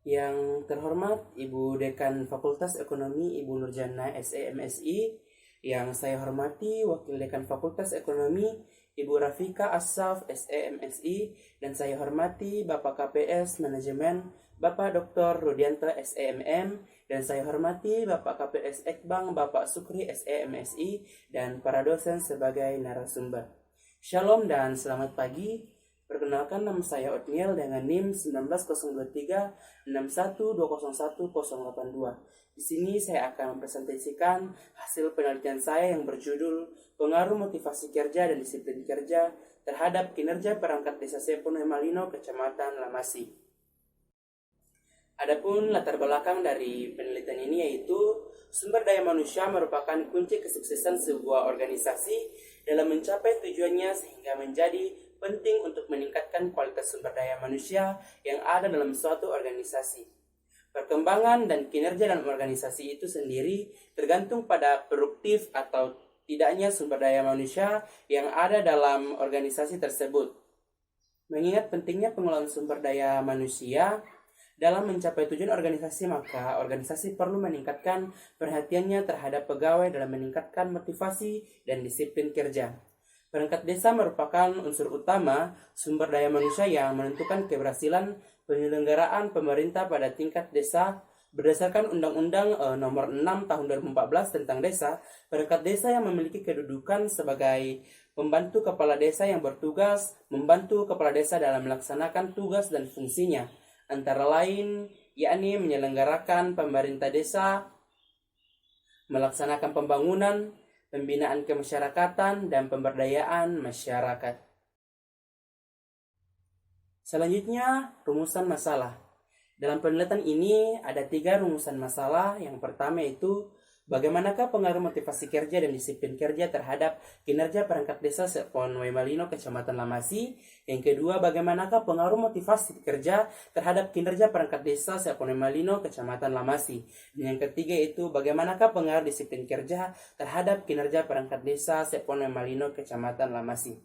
Yang terhormat Ibu Dekan Fakultas Ekonomi Ibu Nurjana SEMSI, yang saya hormati Wakil Dekan Fakultas Ekonomi Ibu Rafika Asaf SEMSI, dan saya hormati Bapak KPS Manajemen Bapak Dr. Rudianto SEMM, dan saya hormati Bapak KPS Ekbang Bapak Sukri SEMSI, dan para dosen sebagai narasumber. Shalom dan selamat pagi. Perkenalkan, nama saya Otniel dengan NIM 1903612011082. Di sini saya akan mempresentasikan hasil penelitian saya yang berjudul Pengaruh Motivasi Kerja dan Disiplin Kerja terhadap Kinerja Perangkat Desa Sepono Malino, Kecamatan Lamasi. Adapun latar belakang dari penelitian ini yaitu sumber daya manusia merupakan kunci kesuksesan sebuah organisasi dalam mencapai tujuannya, sehingga menjadi penting untuk meningkatkan kualitas sumber daya manusia yang ada dalam suatu organisasi. Perkembangan dan kinerja dalam organisasi itu sendiri tergantung pada produktif atau tidaknya sumber daya manusia yang ada dalam organisasi tersebut. Mengingat pentingnya pengelolaan sumber daya manusia dalam mencapai tujuan organisasi, maka organisasi perlu meningkatkan perhatiannya terhadap pegawai dalam meningkatkan motivasi dan disiplin kerja. Perangkat desa merupakan unsur utama sumber daya manusia yang menentukan keberhasilan penyelenggaraan pemerintah pada tingkat desa. Berdasarkan Undang-Undang Nomor 6 Tahun 2014 tentang Desa, perangkat desa yang memiliki kedudukan sebagai pembantu kepala desa yang bertugas membantu kepala desa dalam melaksanakan tugas dan fungsinya, antara lain yakni menyelenggarakan pemerintah desa, melaksanakan pembangunan, pembinaan kemasyarakatan, dan pemberdayaan masyarakat. Selanjutnya, rumusan masalah. Dalam penelitian ini ada 3 rumusan masalah. Yang pertama itu, bagaimanakah pengaruh motivasi kerja dan disiplin kerja terhadap kinerja perangkat desa Sepono Malino, Kecamatan Lamasi. Yang kedua, bagaimanakah pengaruh motivasi kerja terhadap kinerja perangkat desa Sepono Malino, Kecamatan Lamasi. Dan yang ketiga itu, bagaimanakah pengaruh disiplin kerja terhadap kinerja perangkat desa Sepono Malino, Kecamatan Lamasi.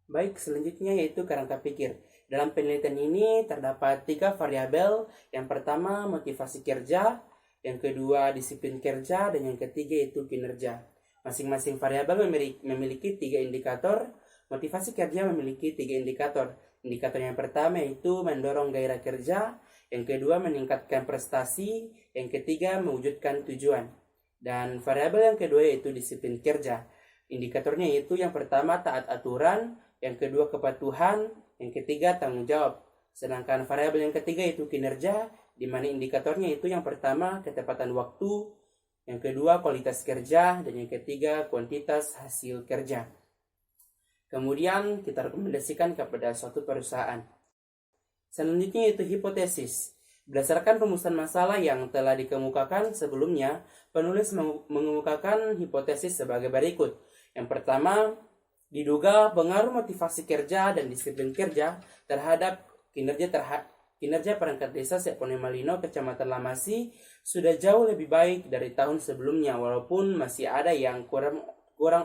Baik, selanjutnya yaitu kerangka pikir. Dalam penelitian ini terdapat 3 variabel. Yang pertama, motivasi kerja. Yang kedua, disiplin kerja, dan yang ketiga itu kinerja. Masing-masing variabel memiliki 3 indikator. Motivasi kerja memiliki 3 indikator. Indikator yang pertama yaitu mendorong gairah kerja, yang kedua meningkatkan prestasi, yang ketiga mewujudkan tujuan. Dan variabel yang kedua yaitu disiplin kerja. Indikatornya yaitu yang pertama taat aturan, yang kedua kepatuhan, yang ketiga tanggung jawab. Sedangkan variabel yang ketiga itu kinerja, di mana indikatornya itu yang pertama ketepatan waktu, yang kedua kualitas kerja, dan yang ketiga kuantitas hasil kerja. Kemudian kita rekomendasikan kepada suatu perusahaan. Selanjutnya itu hipotesis. Berdasarkan rumusan masalah yang telah dikemukakan sebelumnya, penulis mengemukakan hipotesis sebagai berikut. Yang pertama, diduga pengaruh motivasi kerja dan disiplin kerja terhadap kinerja perangkat desa Sepono Malino, Kecamatan Lamasi sudah jauh lebih baik dari tahun sebelumnya, walaupun masih ada yang kurang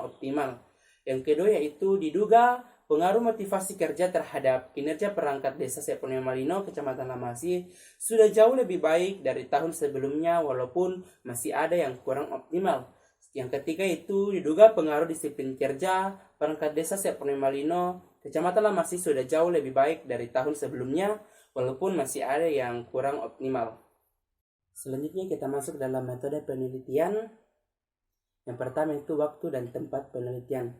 optimal. Yang kedua yaitu diduga pengaruh motivasi kerja terhadap kinerja perangkat desa Sepono Malino, Kecamatan Lamasi sudah jauh lebih baik dari tahun sebelumnya, walaupun masih ada yang kurang optimal. Yang ketiga itu diduga pengaruh disiplin kerja perangkat desa Sepono Malino, Kecamatan Lamasi sudah jauh lebih baik dari tahun sebelumnya, walaupun masih ada yang kurang optimal. Selanjutnya kita masuk dalam metode penelitian. Yang pertama itu waktu dan tempat penelitian.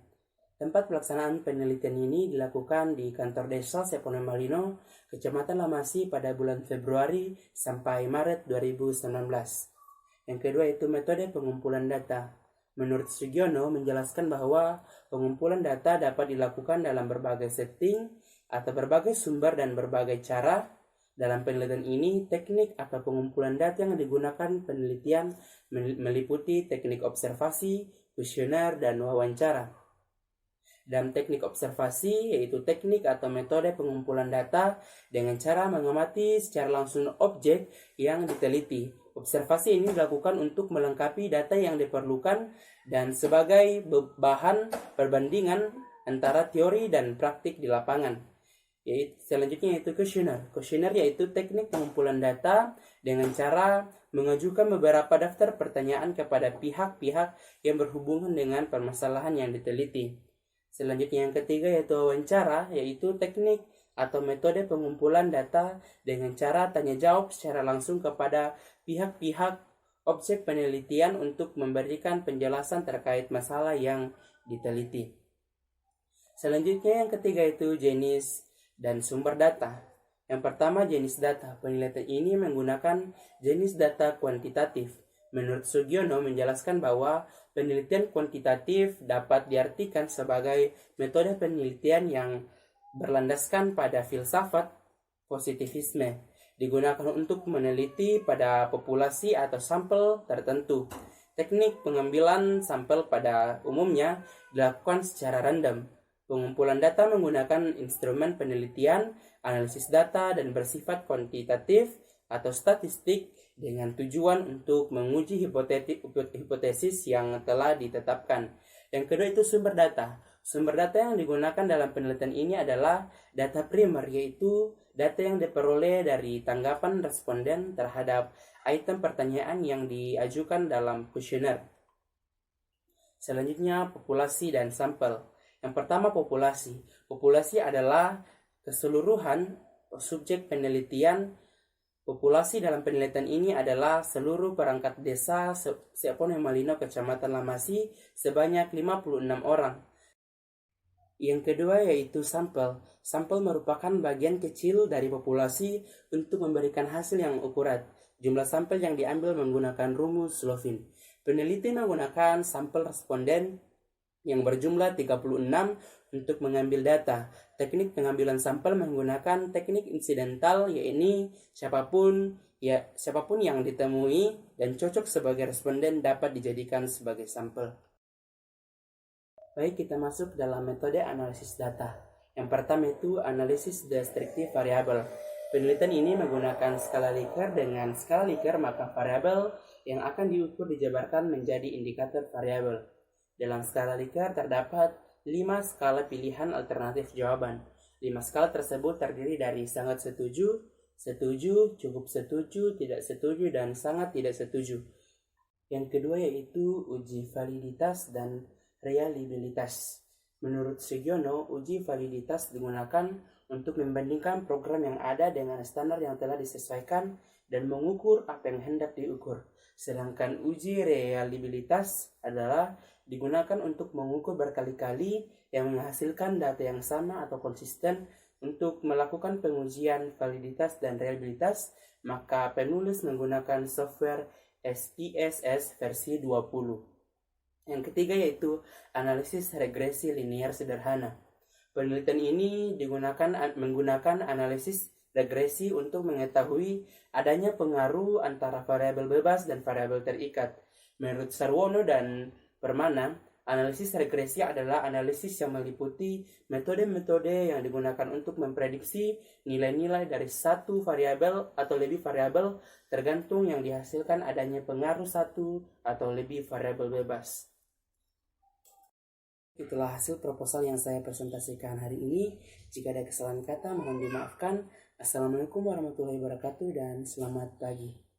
Tempat pelaksanaan penelitian ini dilakukan di kantor desa Sepono Malino, Kecamatan Lamasi pada bulan Februari sampai Maret 2019. Yang kedua itu metode pengumpulan data. Menurut Sugiono menjelaskan bahwa pengumpulan data dapat dilakukan dalam berbagai setting atau berbagai sumber dan berbagai cara. Dalam penelitian ini, teknik atau pengumpulan data yang digunakan penelitian meliputi teknik observasi, kuesioner, dan wawancara. Dalam teknik observasi yaitu teknik atau metode pengumpulan data dengan cara mengamati secara langsung objek yang diteliti. Observasi ini dilakukan untuk melengkapi data yang diperlukan dan sebagai bahan perbandingan antara teori dan praktik di lapangan. Selanjutnya yaitu kuesioner. Kuesioner yaitu teknik pengumpulan data dengan cara mengajukan beberapa daftar pertanyaan kepada pihak-pihak yang berhubungan dengan permasalahan yang diteliti. Selanjutnya yang ketiga yaitu wawancara, yaitu teknik atau metode pengumpulan data dengan cara tanya jawab secara langsung kepada pihak-pihak objek penelitian untuk memberikan penjelasan terkait masalah yang diteliti. Selanjutnya yang ketiga itu jenis dan sumber data. Yang pertama jenis data. Penelitian ini menggunakan jenis data kuantitatif. Menurut Sugiono menjelaskan bahwa penelitian kuantitatif dapat diartikan sebagai metode penelitian yang berlandaskan pada filsafat positivisme, digunakan untuk meneliti pada populasi atau sampel tertentu. Teknik pengambilan sampel pada umumnya dilakukan secara random. Pengumpulan data menggunakan instrumen penelitian, analisis data, dan bersifat kuantitatif atau statistik dengan tujuan untuk menguji hipotesis yang telah ditetapkan. Yang kedua itu sumber data. Sumber data yang digunakan dalam penelitian ini adalah data primer, yaitu data yang diperoleh dari tanggapan responden terhadap item pertanyaan yang diajukan dalam kuesioner. Selanjutnya populasi dan sampel. Yang pertama populasi. Populasi adalah keseluruhan subjek penelitian. Populasi dalam penelitian ini adalah seluruh perangkat desa Sepono Malino, Kecamatan Lamasi sebanyak 56 orang. Yang kedua yaitu sampel. Sampel merupakan bagian kecil dari populasi untuk memberikan hasil yang akurat. Jumlah sampel yang diambil menggunakan rumus Slovin. Peneliti menggunakan sampel responden yang berjumlah 36 untuk mengambil data. Teknik pengambilan sampel menggunakan teknik insidental, yaitu siapapun yang ditemui dan cocok sebagai responden dapat dijadikan sebagai sampel. Baik, kita masuk dalam metode analisis data. Yang pertama itu analisis deskriptif variabel. Penelitian ini menggunakan skala Likert. Dengan skala Likert, maka variabel yang akan diukur dijabarkan menjadi indikator variabel. Dalam skala Likert terdapat 5 skala pilihan alternatif jawaban. 5 skala tersebut terdiri dari sangat setuju, setuju, cukup setuju, tidak setuju, dan sangat tidak setuju. Yang kedua yaitu uji validitas dan reliabilitas. Menurut Sugiono, uji validitas digunakan untuk membandingkan program yang ada dengan standar yang telah disesuaikan dan mengukur apa yang hendak diukur. Sedangkan uji reliabilitas adalah digunakan untuk mengukur berkali-kali yang menghasilkan data yang sama atau konsisten. Untuk melakukan pengujian validitas dan reliabilitas, maka penulis menggunakan software SPSS versi 20. Yang ketiga yaitu analisis regresi linear sederhana. Penelitian ini menggunakan analisis regresi untuk mengetahui adanya pengaruh antara variabel bebas dan variabel terikat. Menurut Sarwono dan Permana, analisis regresi adalah analisis yang meliputi metode-metode yang digunakan untuk memprediksi nilai-nilai dari satu variabel atau lebih variabel tergantung yang dihasilkan adanya pengaruh satu atau lebih variabel bebas. Itulah hasil proposal yang saya presentasikan hari ini. Jika ada kesalahan kata mohon dimaafkan. Assalamualaikum warahmatullahi wabarakatuh dan selamat pagi.